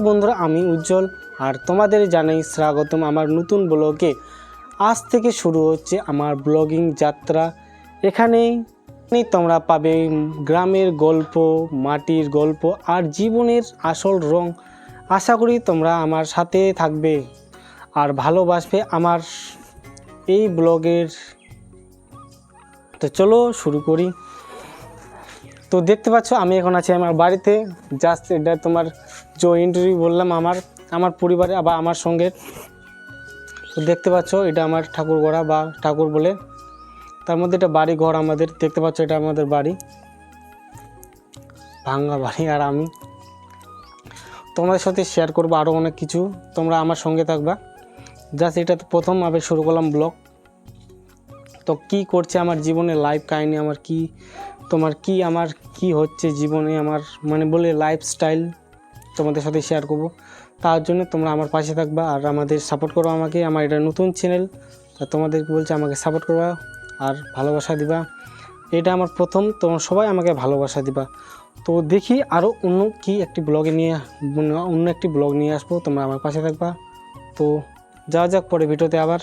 বন্ধুরা, আমি উজ্জ্বল আর তোমাদের জানাই স্বাগতম আমার নতুন ব্লগে। আজ থেকে শুরু হচ্ছে আমার ব্লগিং যাত্রা। এখানেই তোমরা পাবে গ্রামের গল্প, মাটির গল্প আর জীবনের আসল রং। আশা করি তোমরা আমার সাথে থাকবে আর ভালোবাসবে আমার এই ব্লগের। তো চলো শুরু করি। তো দেখতে পাচ্ছ আমি এখন আছি আমার বাড়িতে। জাস্ট এটা তোমার যে ইন্টারভিউ বললাম আমার পরিবারে বা আমার সঙ্গে। তো দেখতে পাচ্ছ এটা আমার ঠাকুর ঘোড়া বা ঠাকুর বলে, তার মধ্যে এটা বাড়ি ঘর আমাদের। দেখতে পাচ্ছ এটা আমাদের বাড়ি, ভাঙ্গা বাড়ি। আর আমি তোমাদের সাথে শেয়ার করবো আরও অনেক কিছু, তোমরা আমার সঙ্গে থাকবা। জাস্ট এটা তো প্রথম আমি শুরু করলাম ব্লগ। তো কি করছে আমার জীবনে, লাইফ কাহিনী আমার কি, তোমার কি আমার কি হচ্ছে জীবনে আমার বলে লাইফস্টাইল তোমাদের সাথে শেয়ার করব। তার জন্য তোমরা আমার পাশে থাকবা আর আমাদের সাপোর্ট করো আমাকে। আমার এটা নতুন চ্যানেল, তা তোমাদেরকে বলছে আমাকে সাপোর্ট করবা আর ভালোবাসা দিবা। এটা আমার প্রথম, তোমরা সবাই আমাকে ভালোবাসা দিবা। তো দেখি আরও অন্য একটি ব্লগ নিয়ে আসবো, তোমরা আমার পাশে থাকবা। তো যাওয়া যাক পরে ভিডিওতে আবার।